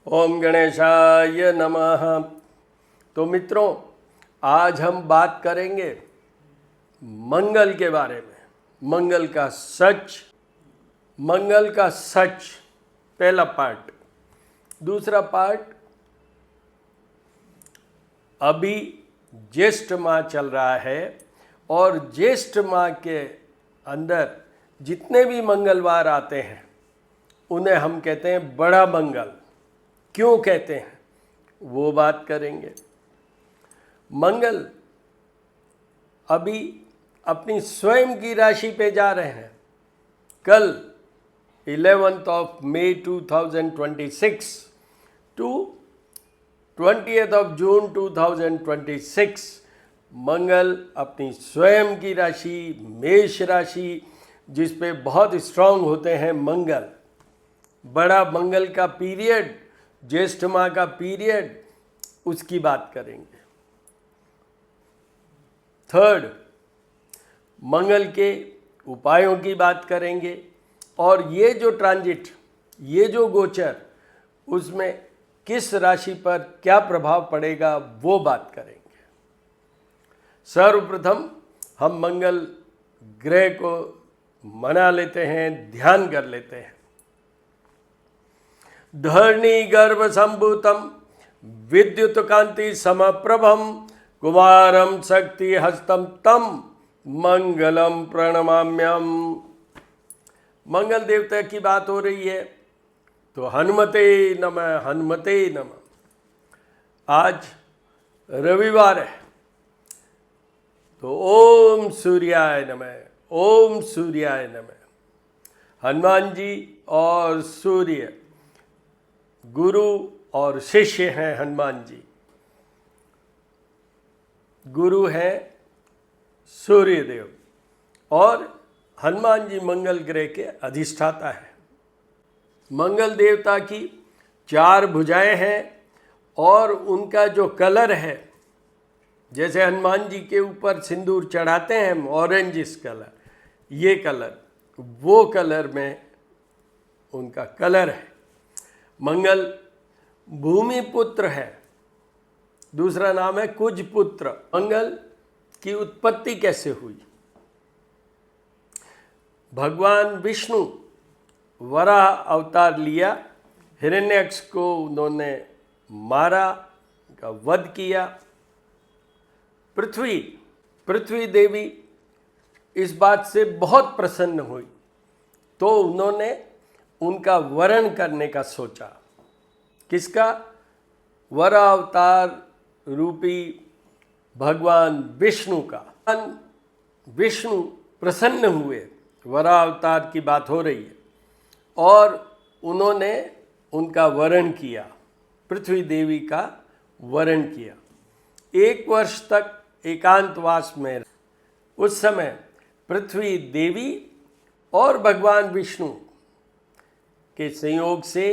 ओम गणेशाय नमः। तो मित्रों, आज हम बात करेंगे मंगल के बारे में। मंगल का सच, मंगल का सच, पहला पार्ट। दूसरा पार्ट, अभी ज्येष्ठ माह चल रहा है और ज्येष्ठ माह के अंदर जितने भी मंगलवार आते हैं उन्हें हम कहते हैं बड़ा मंगल। क्यों कहते हैं वो बात करेंगे। मंगल अभी अपनी स्वयं की राशि पे जा रहे हैं। कल 11 मई 2026 टू 20 जून 2026 मंगल अपनी स्वयं की राशि मेष राशि, जिस पे बहुत स्ट्रांग होते हैं मंगल, बड़ा मंगल का पीरियड, ज्येष्ठ माह का पीरियड, उसकी बात करेंगे। थर्ड, मंगल के उपायों की बात करेंगे और ये जो ट्रांजिट, ये जो गोचर, उसमें किस राशि पर क्या प्रभाव पड़ेगा वो बात करेंगे। सर्वप्रथम हम मंगल ग्रह को मना लेते हैं, ध्यान कर लेते हैं। धरणी गर्भ संभूतम विद्युत कांति समप्रभम कुमारम शक्ति हस्तम तम मंगलम प्रणमाम्यम। मंगल देवता की बात हो रही है तो हनुमते नमः, हनुमते नमः। आज रविवार है तो ओम सूर्याय नमः, ओम सूर्याय नमः। हनुमान जी और सूर्य गुरु और शिष्य हैं। हनुमान जी गुरु हैं सूर्य देव और हनुमान जी मंगल ग्रह के अधिष्ठाता हैं। मंगल देवता की 4 भुजाएं हैं और उनका जो कलर है, जैसे हनुमान जी के ऊपर सिंदूर चढ़ाते हैं हम, ऑरेंजिस कलर, ये कलर, वो कलर में उनका कलर है। मंगल भूमि पुत्र है, दूसरा नाम है कुज पुत्र। मंगल की उत्पत्ति कैसे हुई? भगवान विष्णु वराह अवतार लिया, हिरण्यक्ष को उन्होंने मारा, का वध किया। पृथ्वी देवी इस बात से बहुत प्रसन्न हुई तो उन्होंने उनका वरण करने का सोचा। किसका? वराह अवतार रूपी भगवान विष्णु का। भगवान विष्णु प्रसन्न हुए, वराह अवतार की बात हो रही है, और उन्होंने उनका वरण किया, पृथ्वी देवी का वरण किया। 1 वर्ष तक एकांतवास में। उस समय पृथ्वी देवी और भगवान विष्णु के संयोग से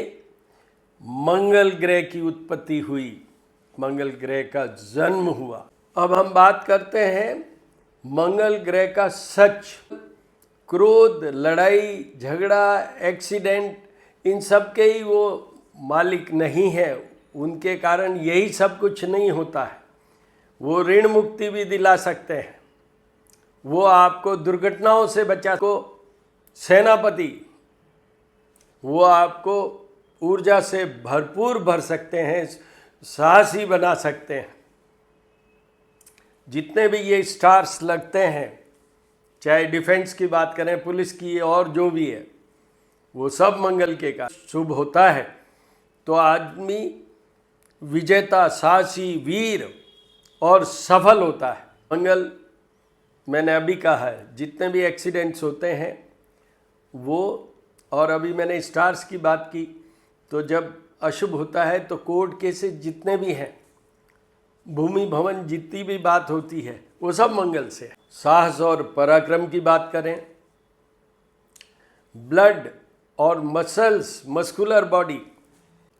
मंगल ग्रह की उत्पत्ति हुई, मंगल ग्रह का जन्म हुआ। अब हम बात करते हैं मंगल ग्रह का सच। क्रोध, लड़ाई झगड़ा, एक्सीडेंट, इन सब के ही वो मालिक नहीं है। उनके कारण यही सब कुछ नहीं होता है। वो ऋण मुक्ति भी दिला सकते हैं, वो आपको दुर्घटनाओं से बचा को सेनापति, वो आपको ऊर्जा से भरपूर भर सकते हैं, साहसी बना सकते हैं। जितने भी ये स्टार्स लगते हैं, चाहे डिफेंस की बात करें, पुलिस की, और जो भी है, वो सब मंगल के का शुभ होता है तो आदमी विजेता, साहसी, वीर और सफल होता है। मंगल, मैंने अभी कहा है, जितने भी एक्सीडेंट्स होते हैं वो, और अभी मैंने स्टार्स की बात की, तो जब अशुभ होता है तो कोर्ट केसेस जितने भी हैं, भूमि भवन जितनी भी बात होती है, वो सब मंगल से है। साहस और पराक्रम की बात करें, ब्लड और मसल्स, मस्कुलर बॉडी,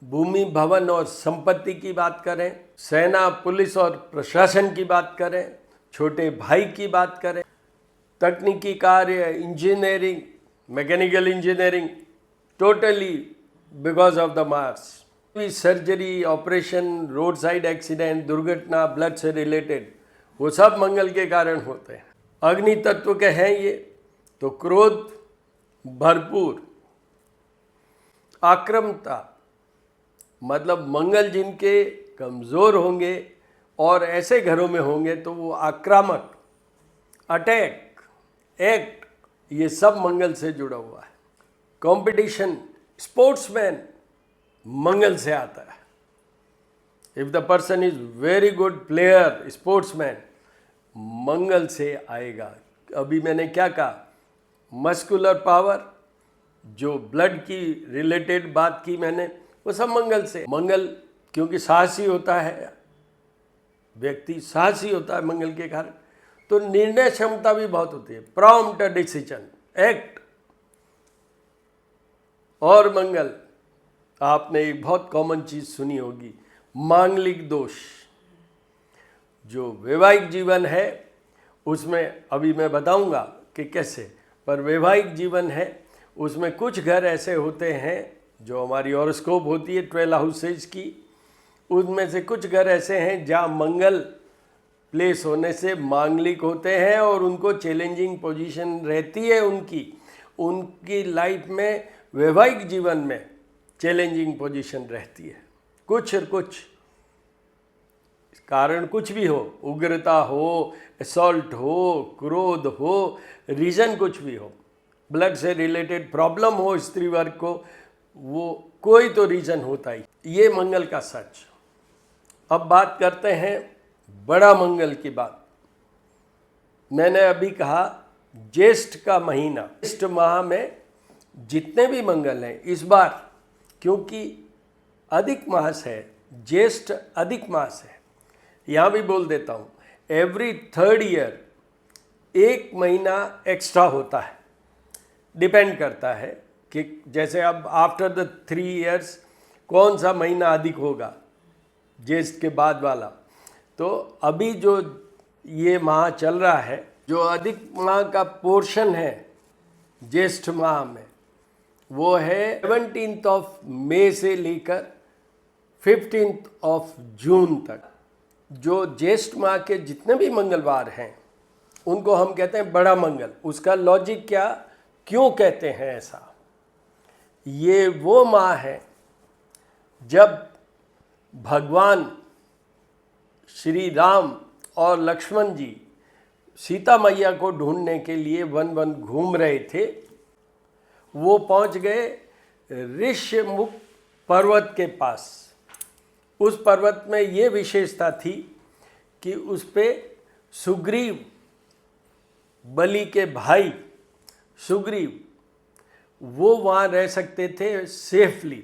भूमि भवन और संपत्ति की बात करें, सेना, पुलिस और प्रशासन की बात करें, छोटे भाई की बात करें, तकनीकी कार्य, engineering, mechanical engineering, totally because of the Mars. भी surgery, operation, road side accident, दुर्घटना, ब्लड से रिलेटेड, वो सब मंगल के कारण होते हैं। अग्नि तत्व के हैं ये, तो क्रोध भरपूर, आक्रमता, मतलब मंगल जिनके कमज़ोर होंगे और ऐसे घरों में होंगे तो वो आक्रामक, अटैक, एक्ट, ये सब मंगल से जुड़ा हुआ है। कंपटीशन, स्पोर्ट्समैन, मंगल से आता है। If the person is very good player, sportsman, मंगल से आएगा। अभी मैंने क्या कहा, मस्कुलर पावर, जो ब्लड की रिलेटेड बात की मैंने, वो सब मंगल से। मंगल क्योंकि साहसी होता है, व्यक्ति साहसी होता है मंगल के कारण, तो निर्णय क्षमता भी बहुत होती है, प्रॉम्प्ट डिसीजन, एक्ट। और मंगल, आपने एक बहुत कॉमन चीज सुनी होगी, मांगलिक दोष। जो वैवाहिक जीवन है उसमें अभी मैं बताऊंगा कि कैसे, पर वैवाहिक जीवन है उसमें कुछ घर ऐसे होते हैं, जो हमारी हॉरोस्कोप होती है 12 हाउसेज की, उनमें से कुछ घर ऐसे हैं जहाँ मंगल प्लेस होने से मांगलिक होते हैं और उनको चैलेंजिंग पोजीशन रहती है, उनकी लाइफ में, वैवाहिक जीवन में चैलेंजिंग पोजीशन रहती है। कुछ कारण कुछ भी हो, उग्रता हो, असॉल्ट हो, क्रोध हो, रीज़न कुछ भी हो, ब्लड से रिलेटेड प्रॉब्लम हो स्त्री वर्ग को, वो कोई तो रीज़न होता ही। ये मंगल का सच। अब बात करते हैं बड़ा मंगल की बात। मैंने अभी कहा ज्येष्ठ का महीना, ज्येष्ठ माह में जितने भी मंगल हैं इस बार, क्योंकि अधिक मास है, ज्येष्ठ अधिक मास है, यहाँ भी बोल देता हूँ, एवरी 3rd ईयर 1 महीना एक्स्ट्रा होता है। डिपेंड करता है कि जैसे अब आफ्टर द 3 ईयर्स कौन सा महीना अधिक होगा, ज्येष्ठ के बाद वाला। तो अभी जो ये माह चल रहा है, जो अधिक माह का पोर्शन है ज्येष्ठ माह में, वो है 17 मई से लेकर 15 जून तक। जो ज्येष्ठ माह के जितने भी मंगलवार हैं उनको हम कहते हैं बड़ा मंगल। उसका लॉजिक क्या, क्यों कहते हैं ऐसा? ये वो माह है जब भगवान श्री राम और लक्ष्मण जी सीता मैया को ढूंढने के लिए वन वन घूम रहे थे। वो पहुंच गए ऋष्यमुख पर्वत के पास। उस पर्वत में ये विशेषता थी कि उस पे सुग्रीव, बलि के भाई सुग्रीव, वो वहाँ रह सकते थे सेफली,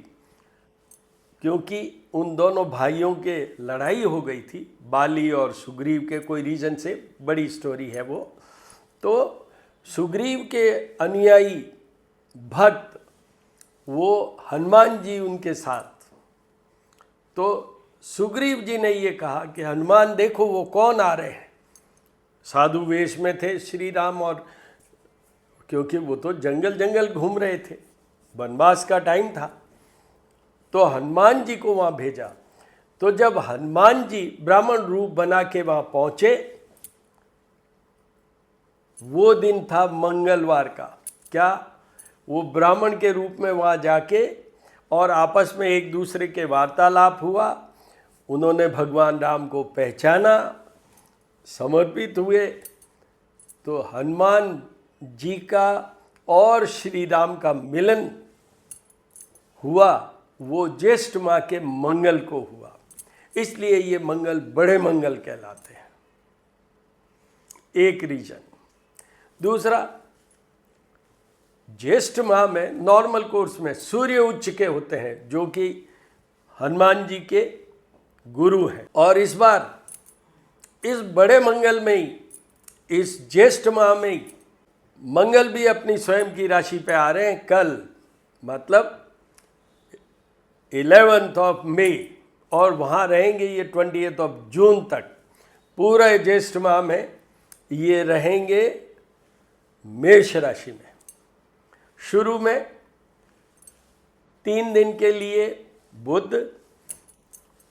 क्योंकि उन दोनों भाइयों के लड़ाई हो गई थी, बाली और सुग्रीव के कोई रीज़न से, बड़ी स्टोरी है वो। तो सुग्रीव के अनुयायी भक्त, वो हनुमान जी उनके साथ। तो सुग्रीव जी ने ये कहा कि हनुमान देखो वो कौन आ रहे हैं। साधु वेश में थे श्री राम, और क्योंकि वो तो जंगल जंगल घूम रहे थे, वनवास का टाइम था, तो हनुमान जी को वहाँ भेजा। तो जब हनुमान जी ब्राह्मण रूप बना के वहाँ पहुँचे, वो दिन था मंगलवार का। क्या? वो ब्राह्मण के रूप में वहाँ जाके और आपस में एक दूसरे के वार्तालाप हुआ। उन्होंने भगवान राम को पहचाना, समर्पित हुए। तो हनुमान जी का और श्री राम का मिलन हुआ, वो ज्येष्ठ माह के मंगल को हुआ। इसलिए ये मंगल बड़े मंगल कहलाते हैं। एक रीजन। दूसरा, ज्येष्ठ माह में नॉर्मल कोर्स में सूर्य उच्च के होते हैं, जो कि हनुमान जी के गुरु हैं। और इस बार इस बड़े मंगल में ही, इस ज्येष्ठ माह में ही, मंगल भी अपनी स्वयं की राशि पे आ रहे हैं कल, मतलब 11 मई, और वहाँ रहेंगे ये 20 जून तक। पूरे ज्येष्ठ माह में ये रहेंगे मेष राशि में। शुरू में 3 दिन के लिए बुध,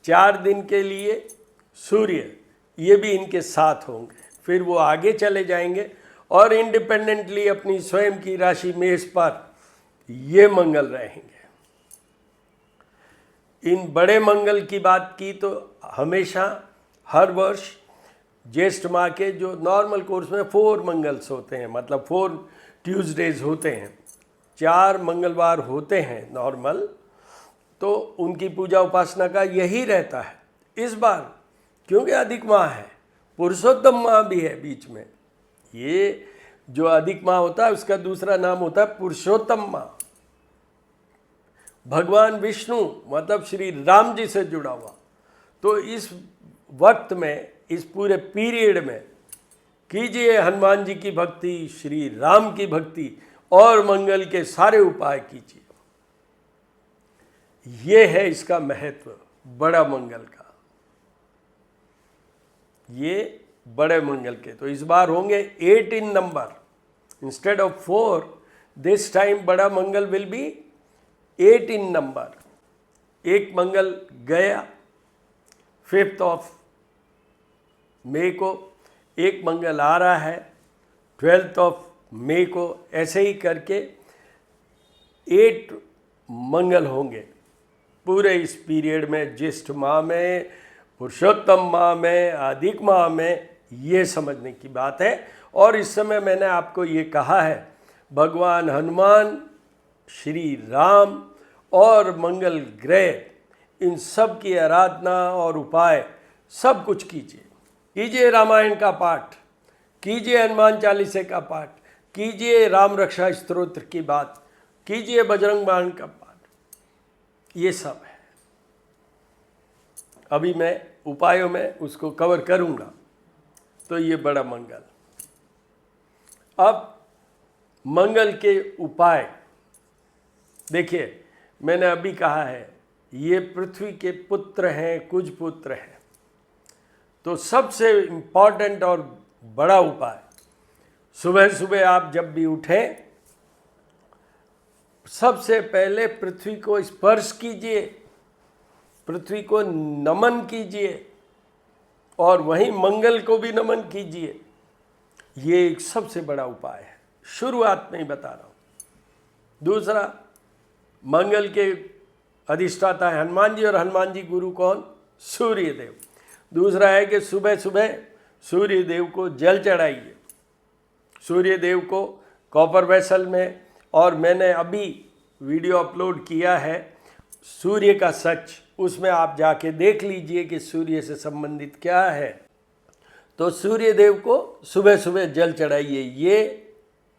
4 दिन के लिए सूर्य, ये भी इनके साथ होंगे। फिर वो आगे चले जाएंगे और इंडिपेंडेंटली अपनी स्वयं की राशि मेष पर ये मंगल रहेंगे। इन बड़े मंगल की बात की तो हमेशा हर वर्ष ज्येष्ठ माह के जो नॉर्मल कोर्स में 4 मंगल्स होते हैं, मतलब 4 ट्यूसडेज होते हैं, 4 मंगलवार होते हैं नॉर्मल, तो उनकी पूजा उपासना का यही रहता है। इस बार क्योंकि अधिक माह है, पुरुषोत्तम माह भी है बीच में, ये जो अधिक माह होता है उसका दूसरा नाम होता है पुरुषोत्तम माह। भगवान विष्णु मतलब श्री राम जी से जुड़ा हुआ, तो इस वक्त में, इस पूरे पीरियड में कीजिए हनुमान जी की भक्ति, श्री राम की भक्ति और मंगल के सारे उपाय कीजिए। ये है इसका महत्व बड़ा मंगल का, ये बड़े मंगल के। तो इस बार होंगे 8 in number instead of 4, this time बड़ा मंगल विल बी 8 इन नंबर। एक मंगल गया 5th ऑफ मई को, एक मंगल आ रहा है 12th ऑफ मई को, ऐसे ही करके 8 मंगल होंगे पूरे इस पीरियड में, ज्येष्ठ माह में, पुरुषोत्तम माह में, अधिक माह में। ये समझने की बात है। और इस समय मैंने आपको ये कहा है, भगवान हनुमान, श्री राम और मंगल ग्रह, इन सब की आराधना और उपाय सब कुछ कीजिए। कीजिए रामायण का पाठ, कीजिए हनुमान चालीसे का पाठ, कीजिए राम रक्षा स्तोत्र की बात, कीजिए बजरंग बाण का पाठ, ये सब है। अभी मैं उपायों में उसको कवर करूंगा। तो ये बड़ा मंगल। अब मंगल के उपाय देखिए, मैंने अभी कहा है ये पृथ्वी के पुत्र हैं, कुछ पुत्र हैं। तो सबसे इम्पॉर्टेंट और बड़ा उपाय, सुबह सुबह आप जब भी उठें, सबसे पहले पृथ्वी को स्पर्श कीजिए, पृथ्वी को नमन कीजिए और वहीं मंगल को भी नमन कीजिए। ये एक सबसे बड़ा उपाय है, शुरुआत में ही बता रहा हूँ। दूसरा, मंगल के अधिष्ठाता है हनुमान जी, और हनुमान जी गुरु कौन? सूर्य देव। दूसरा है कि सुबह सुबह सूर्य देव को जल चढ़ाइए, सूर्य देव को कॉपर वेसल में। और मैंने अभी वीडियो अपलोड किया है सूर्य का सच, उसमें आप जाके देख लीजिए कि सूर्य से संबंधित क्या है। तो सूर्य देव को सुबह सुबह जल चढ़ाइए, ये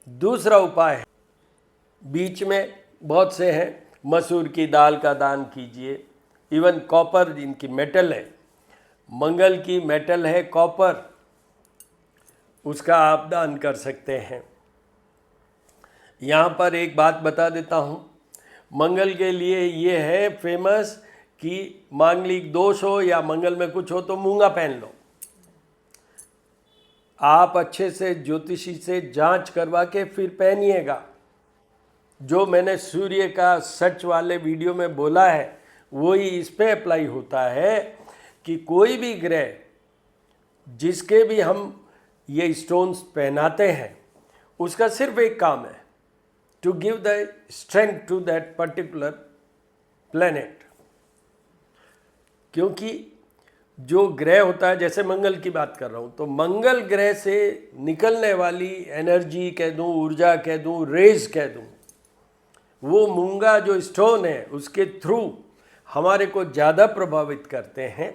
दूसरा उपाय है। बीच में बहुत से हैं, मसूर की दाल का दान कीजिए, इवन कॉपर जिनकी मेटल है, मंगल की मेटल है कॉपर, उसका आप दान कर सकते हैं। यहाँ पर एक बात बता देता हूँ, मंगल के लिए ये है फेमस कि मांगलिक दोष हो या मंगल में कुछ हो तो मूंगा पहन लो। आप अच्छे से ज्योतिषी से जांच करवा के फिर पहनिएगा। जो मैंने सूर्य का सच वाले वीडियो में बोला है वही इस पे अप्लाई होता है कि कोई भी ग्रह जिसके भी हम ये स्टोन्स पहनाते हैं, उसका सिर्फ एक काम है, to give the strength to that particular planet. क्योंकि जो ग्रह होता है, जैसे मंगल की बात कर रहा हूँ, तो मंगल ग्रह से निकलने वाली एनर्जी कह दूँ, ऊर्जा कह दूँ, रेज कह दूँ, वो मूंगा जो स्टोन है उसके थ्रू हमारे को ज़्यादा प्रभावित करते हैं।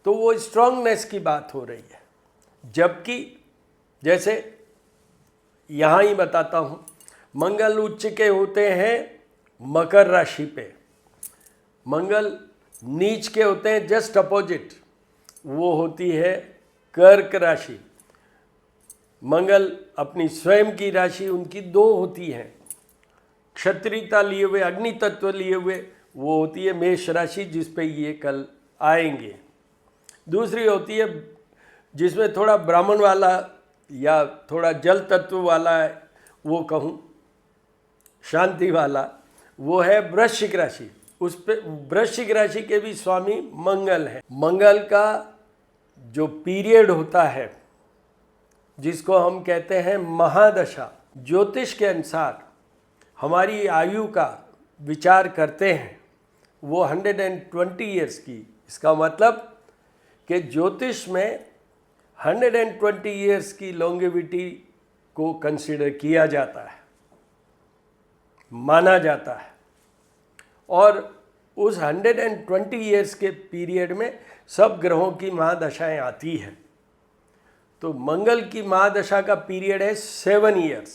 तो वो स्ट्रांगनेस की बात हो रही है। जबकि जैसे यहाँ ही बताता हूँ, मंगल उच्च के होते हैं मकर राशि पे, मंगल नीच के होते हैं जस्ट अपोजिट, वो होती है कर्क राशि। मंगल अपनी स्वयं की राशि उनकी 2 होती हैं, क्षत्रियता लिए हुए, अग्नि तत्व लिए हुए, वो होती है मेष राशि, जिस पे ये कल आएंगे। दूसरी होती है जिसमें थोड़ा ब्राह्मण वाला या थोड़ा जल तत्व वाला है, वो कहूँ शांति वाला, वो है वृश्चिक राशि। उस पे वृश्चिक राशि के भी स्वामी मंगल है। मंगल का जो पीरियड होता है जिसको हम कहते हैं महादशा, ज्योतिष के अनुसार हमारी आयु का विचार करते हैं वो 120 ईयर्स की। इसका मतलब कि ज्योतिष में 120 ईयर्स की लॉन्गेविटी को कंसिडर किया जाता है, माना जाता है। और उस 120 ईयर्स के पीरियड में सब ग्रहों की महादशाएं आती हैं। तो मंगल की महादशा का पीरियड है 7 ईयर्स,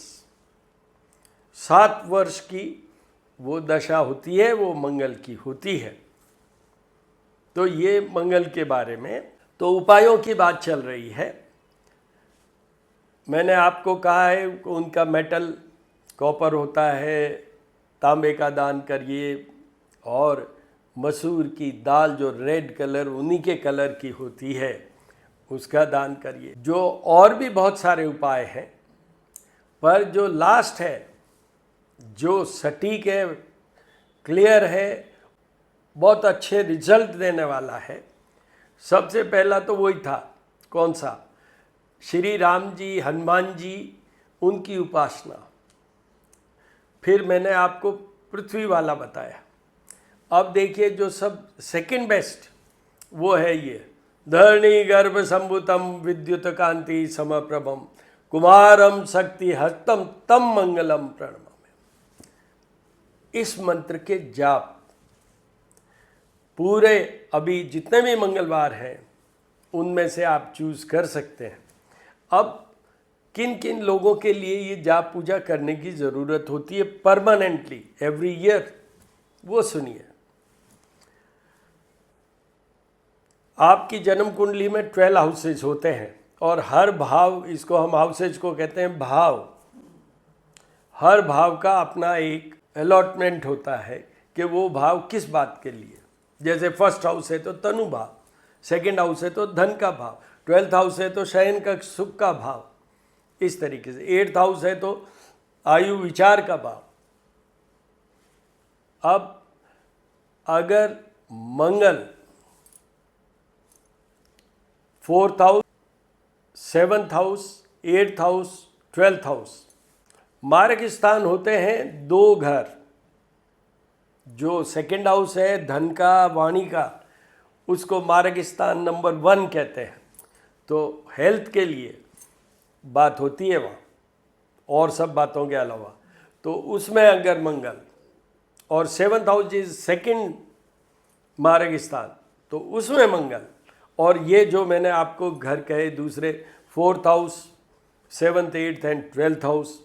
7 वर्ष की वो दशा होती है, वो मंगल की होती है। तो ये मंगल के बारे में। तो उपायों की बात चल रही है। मैंने आपको कहा है उनका मेटल कॉपर होता है, तांबे का दान करिए, और मसूर की दाल जो रेड कलर उन्हीं के कलर की होती है उसका दान करिए। जो और भी बहुत सारे उपाय हैं, पर जो लास्ट है, जो सटीक है, क्लियर है, बहुत अच्छे रिजल्ट देने वाला है, सबसे पहला तो वही था। कौन सा? श्री राम जी, हनुमान जी, उनकी उपासना। फिर मैंने आपको पृथ्वी वाला बताया। अब देखिए जो सब सेकंड बेस्ट वो है ये धरणी गर्भ संभुतम विद्युत कांति समप्रभम कुमारम शक्ति हस्तम तम मंगलम प्रणमामि। इस मंत्र के जाप पूरे अभी जितने भी मंगलवार हैं उनमें से आप चूज कर सकते हैं। अब किन किन लोगों के लिए ये जाप पूजा करने की ज़रूरत होती है परमानेंटली एवरी ईयर, वो सुनिए। आपकी जन्म कुंडली में 12 हाउसेज होते हैं और हर भाव, इसको हम हाउसेज को कहते हैं भाव, हर भाव का अपना एक अलॉटमेंट होता है कि वो भाव किस बात के लिए। जैसे फर्स्ट हाउस है तो तनु भाव, सेकंड हाउस है तो धन का भाव, 12th हाउस है तो शयन का सुख का भाव, इस तरीके से 8th हाउस है तो आयु विचार का भाव। अब अगर मंगल 4th house, 7th house, 8th house, 12th house मार्ग स्थान होते हैं दो घर। जो सेकंड हाउस है धन का, वाणी का, उसको मार्ग स्थान नंबर 1 कहते हैं। तो हेल्थ के लिए बात होती है वहाँ, और सब बातों के अलावा। तो उसमें अगर मंगल, और 7th हाउस इज सेकंड मार्ग स्थान, तो उसमें मंगल, और ये जो मैंने आपको घर कहे दूसरे 4th house, 7th, 8th and 12th house,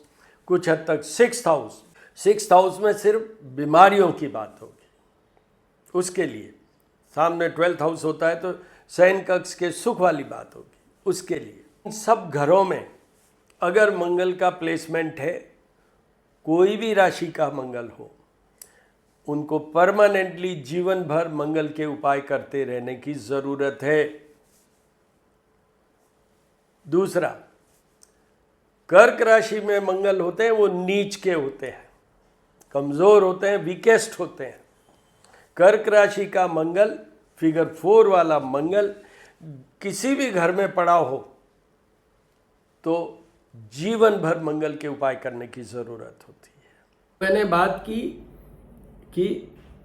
कुछ हद तक 6th हाउस, 6th हाउस में सिर्फ बीमारियों की बात होगी। उसके लिए सामने 12th हाउस होता है तो शयन कक्ष के सुख वाली बात होगी उसके लिए। इन सब घरों में अगर मंगल का प्लेसमेंट है, कोई भी राशि का मंगल हो, उनको परमानेंटली जीवन भर मंगल के उपाय करते रहने की जरूरत है। दूसरा, कर्क राशि में मंगल होते हैं वो नीच के होते हैं, कमजोर होते हैं, वीकेस्ट होते हैं। कर्क राशि का मंगल, फिगर 4 वाला मंगल किसी भी घर में पड़ा हो तो जीवन भर मंगल के उपाय करने की जरूरत होती है। मैंने बात की कि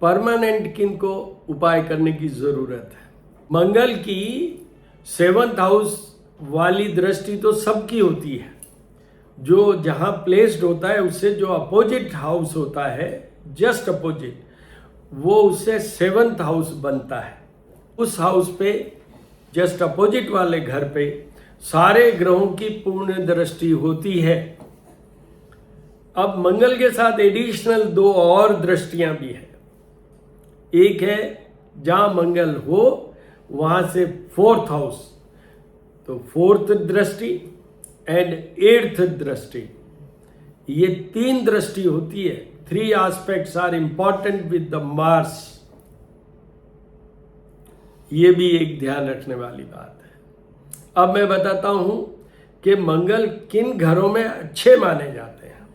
परमानेंट किन को उपाय करने की जरूरत है। मंगल की 7th हाउस वाली दृष्टि तो सबकी होती है। जो जहाँ प्लेस्ड होता है उससे जो अपोजिट हाउस होता है, जस्ट अपोजिट, वो उससे 7th हाउस बनता है। उस हाउस पे जस्ट अपोजिट वाले घर पे सारे ग्रहों की पूर्ण दृष्टि होती है। अब मंगल के साथ एडिशनल 2 और दृष्टियां भी है। एक है जहां मंगल हो वहां से 4th हाउस, तो 4th दृष्टि एंड 8th दृष्टि, ये 3 दृष्टि होती है। 3 aspects are important with the Mars. ये भी एक ध्यान रखने वाली बात है। अब मैं बताता हूं कि मंगल किन घरों में अच्छे माने जाते हैं।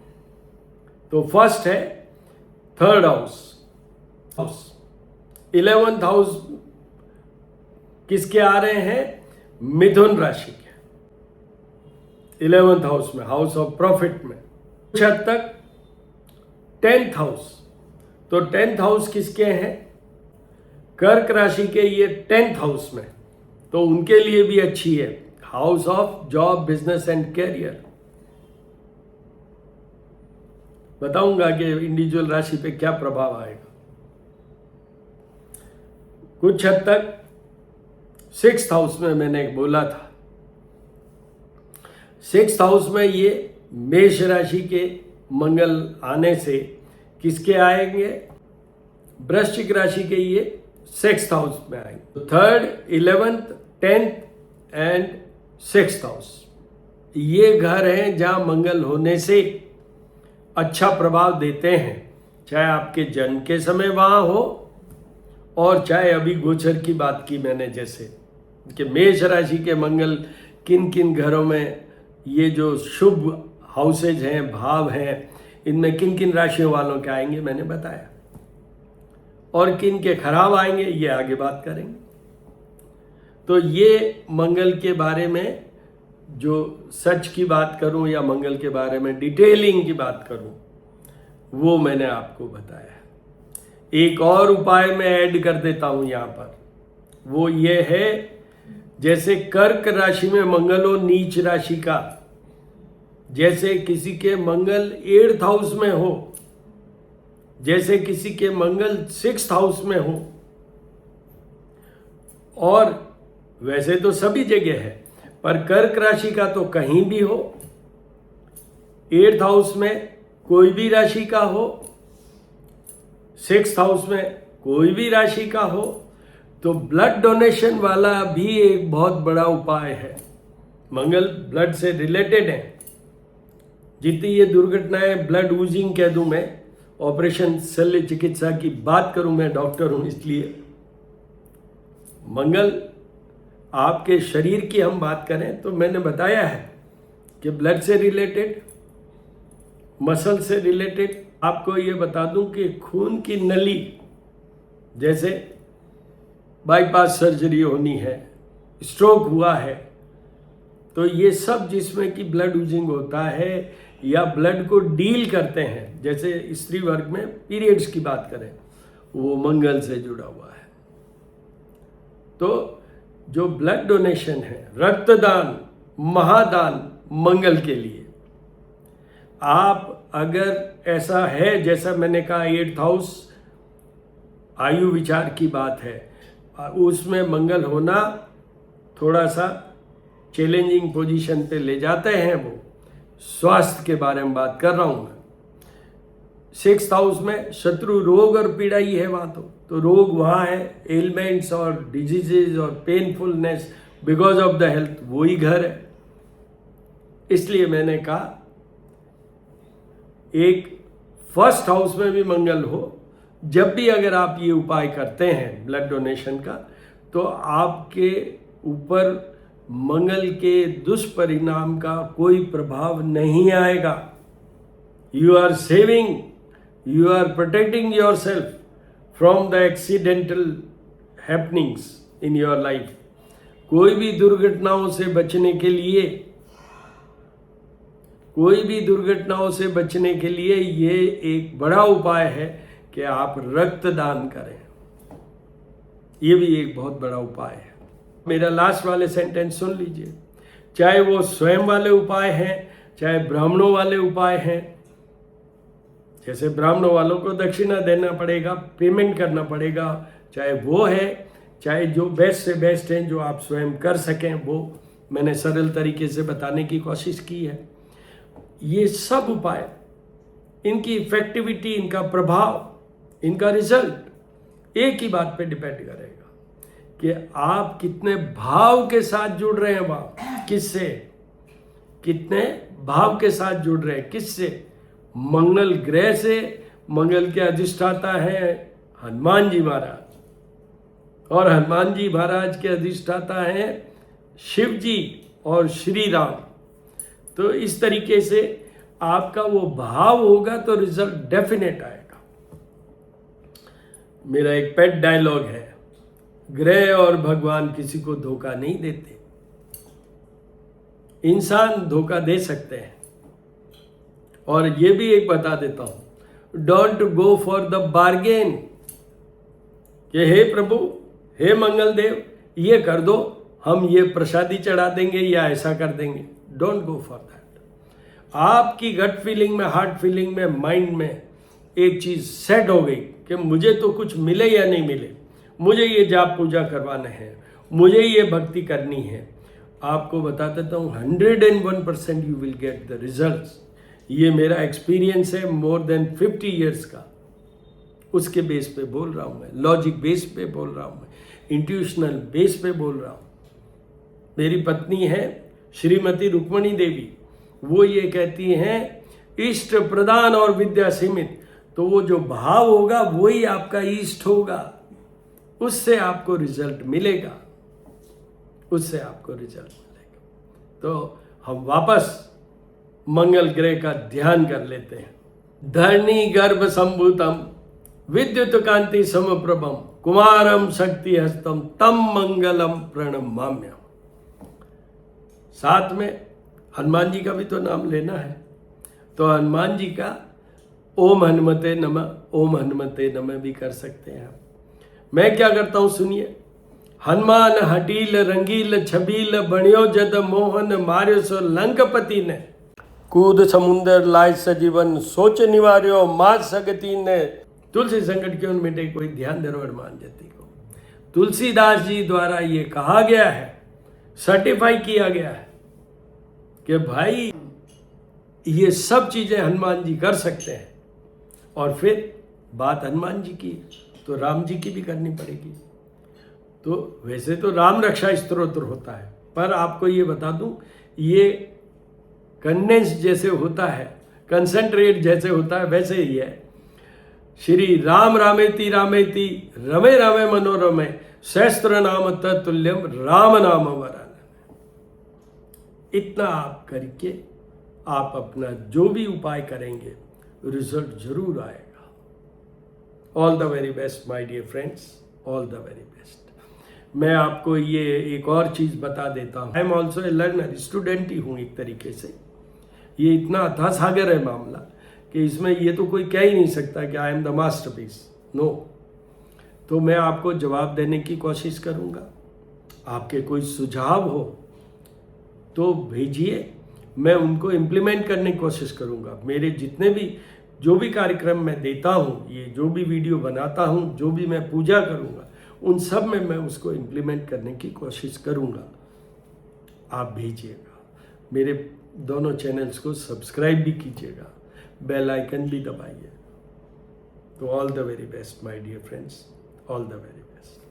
तो फर्स्ट है 3rd house, house 11th house किसके आ रहे हैं? मिथुन राशि के 11th हाउस में, हाउस ऑफ प्रॉफिट में। कुछ हद तक 10th हाउस, तो 10th हाउस किसके हैं? कर्क राशि के ये 10th हाउस में, तो उनके लिए भी अच्छी है, house of job, business and career. बताऊंगा कि इंडिविजुअल राशि पे क्या प्रभाव आएगा। कुछ हद तक 6th हाउस में मैंने बोला था, 6th हाउस में ये मेष राशि के मंगल आने से किसके आएंगे? वृश्चिक राशि के ये 6th हाउस में आएंगे। तो 3rd, 11th, 10th and 6th house ये घर हैं जहां मंगल होने से अच्छा प्रभाव देते हैं, चाहे आपके जन्म के समय वहां हो और चाहे अभी गोचर की बात की मैंने, जैसे कि मेष राशि के मंगल किन किन घरों में, ये जो शुभ हाउसेज हैं, भाव हैं, इनमें किन किन राशियों वालों के आएंगे मैंने बताया, और किन के खराब आएंगे ये आगे बात करेंगे। तो ये मंगल के बारे में जो सच की बात करूं या मंगल के बारे में डिटेलिंग की बात करूं, वो मैंने आपको बताया। एक और उपाय मैं ऐड कर देता हूं यहां पर, वो ये है, जैसे कर्क राशि में मंगल हो नीच राशि का, जैसे किसी के मंगल 8th हाउस में हो, जैसे किसी के मंगल 6th हाउस में हो, और वैसे तो सभी जगह है, पर कर्क राशि का तो कहीं भी हो, 8th हाउस में कोई भी राशि का हो, 6th हाउस में कोई भी राशि का हो, तो ब्लड डोनेशन वाला भी एक बहुत बड़ा उपाय है। मंगल ब्लड से रिलेटेड है। जितनी ये दुर्घटनाएं, ब्लड ऊजिंग कह दूं मैं, ऑपरेशन शल्य चिकित्सा की बात करूं, मैं डॉक्टर हूं इसलिए, मंगल आपके शरीर की हम बात करें तो मैंने बताया है कि ब्लड से रिलेटेड, मसल से रिलेटेड। आपको ये बता दूं कि खून की नली, जैसे बाईपास सर्जरी होनी है, स्ट्रोक हुआ है, तो ये सब जिसमें कि ब्लड यूजिंग होता है या ब्लड को डील करते हैं, जैसे स्त्री वर्ग में पीरियड्स की बात करें, वो मंगल से जुड़ा हुआ है। तो जो ब्लड डोनेशन है, रक्तदान, महादान मंगल के लिए, आप अगर ऐसा है, जैसा मैंने कहा 8th हाउस आयु विचार की बात है, उसमें मंगल होना थोड़ा सा चैलेंजिंग पोजीशन पे ले जाते हैं। वो स्वास्थ्य के बारे में बात कर रहा हूं मैं। 6th हाउस में शत्रु, रोग और पीड़ा ही है वहां, तो रोग वहां है, एलिमेंट्स और डिजीजेज और पेनफुलनेस बिकॉज ऑफ द हेल्थ, वही घर है। इसलिए मैंने कहा एक 1st हाउस में भी मंगल हो, जब भी अगर आप ये उपाय करते हैं ब्लड डोनेशन का, तो आपके ऊपर मंगल के दुष्परिणाम का कोई प्रभाव नहीं आएगा। You are saving, you are protecting yourself from the accidental happenings in your life. कोई भी दुर्घटनाओं से बचने के लिए, कोई भी दुर्घटनाओं से बचने के लिए ये एक बड़ा उपाय है कि आप रक्तदान करें। ये भी एक बहुत बड़ा उपाय है। मेरा लास्ट वाले सेंटेंस सुन लीजिए, चाहे वो स्वयं वाले उपाय हैं, चाहे ब्राह्मणों वाले उपाय हैं। जैसे ब्राह्मणों वालों को दक्षिणा देना पड़ेगा, पेमेंट करना पड़ेगा, चाहे वो है, चाहे जो बेस्ट से बेस्ट हैं जो आप स्वयं कर सकें, वो मैंने सरल तरीके से बताने की कोशिश की है। ये सब उपाय, इनकी इफेक्टिविटी, इनका प्रभाव, इनका रिजल्ट एक ही बात पे डिपेंड करेगा कि आप कितने भाव के साथ जुड़ रहे हैं वहां, किससे, कितने भाव के साथ जुड़ रहे हैं, किससे? मंगल ग्रह से। मंगल के अधिष्ठाता है हनुमान जी महाराज, और हनुमान जी महाराज के अधिष्ठाता हैं शिव जी और श्री राम। तो इस तरीके से आपका वो भाव होगा तो रिजल्ट डेफिनेट आएगा। मेरा एक पेट डायलॉग है, ग्रह और भगवान किसी को धोखा नहीं देते, इंसान धोखा दे सकते हैं। और ये भी एक बता देता हूं, don't go for the bargain कि हे प्रभु, हे मंगल देव, ये कर दो, हम ये प्रसादी चढ़ा देंगे या ऐसा कर देंगे। Don't go for that. आपकी गट फीलिंग में, हार्ट फीलिंग में, माइंड में एक चीज सेट हो गई कि मुझे तो कुछ मिले या नहीं मिले, मुझे ये जाप पूजा करवाना है, मुझे ये भक्ति करनी है, आपको बता देता हूँ 101% you will get the results. ये मेरा एक्सपीरियंस है मोर देन 50 ईयर्स का। उसके बेस पे बोल रहा हूँ मैं, लॉजिक बेस पे बोल रहा हूँ मैं, इंट्यूशनल बेस पे बोल रहा हूँ। मेरी पत्नी है श्रीमती रुक्मणी देवी, वो ये कहती हैं इष्ट प्रदान और विद्या सीमित। तो वो जो भाव होगा वही आपका इष्ट होगा, उससे आपको रिजल्ट मिलेगा, उससे आपको रिजल्ट मिलेगा। तो हम वापस मंगल ग्रह का ध्यान कर लेते हैं। धरणी गर्भ संभूतम विद्युत कांति समप्रभम कुमारम शक्ति हस्तम तम मंगलम प्रणमाम्यम। साथ में हनुमान जी का भी तो नाम लेना है, तो हनुमान जी का ओम हनुमते नमः, ओम हनुमते नमः भी कर सकते हैं आप। मैं क्या करता हूं सुनिए। हनुमान हटील रंगील छबील बणियो जद मोहन मार्यो सो लंकपति ने कूद समुंदर लाय सजीवन सोच निवार्यो माँ सगती ने तुलसी संकट क्यों मिटे कोई ध्यान धरो हनुमान जयंती को। तुलसीदास जी द्वारा ये कहा गया है, सर्टिफाई किया गया है कि भाई ये सब चीजें हनुमान जी कर सकते हैं। और फिर बात हनुमान जी की तो राम जी की भी करनी पड़ेगी। तो वैसे तो राम रक्षा स्तोत्र होता है, पर आपको ये बता दूं, ये कंडेंस जैसे होता है, कंसंट्रेट जैसे होता है, वैसे ही है। श्री राम रामेति रामेति रमे रमे मनोरमे सहस्त्र नाम तत्तुल्यम राम नाम वरानन। इतना आप करके आप अपना जो भी उपाय करेंगे रिजल्ट जरूर आएगा। All the very best my dear friends, all the very best. मैं आपको ये एक और चीज बता देता हूँ, I am also a learner, student ही हूँ एक तरीके से। ये इतना अथाह सागर है मामला कि इसमें ये तो कोई कह ही नहीं सकता कि I am the masterpiece, no. तो मैं आपको जवाब देने की कोशिश करूँगा। आपके कोई सुझाव हो तो भेजिए, मैं उनको इम्प्लीमेंट करने की कोशिश करूँगा। मेरे जितने भी जो भी कार्यक्रम मैं देता हूँ, ये जो भी वीडियो बनाता हूँ, जो भी मैं पूजा करूँगा, उन सब में मैं उसको इम्प्लीमेंट करने की कोशिश करूँगा। आप भेजिएगा, मेरे दोनों चैनल्स को सब्सक्राइब भी कीजिएगा, बेल आइकन भी दबाइए। तो all the very best my dear friends, all the very best.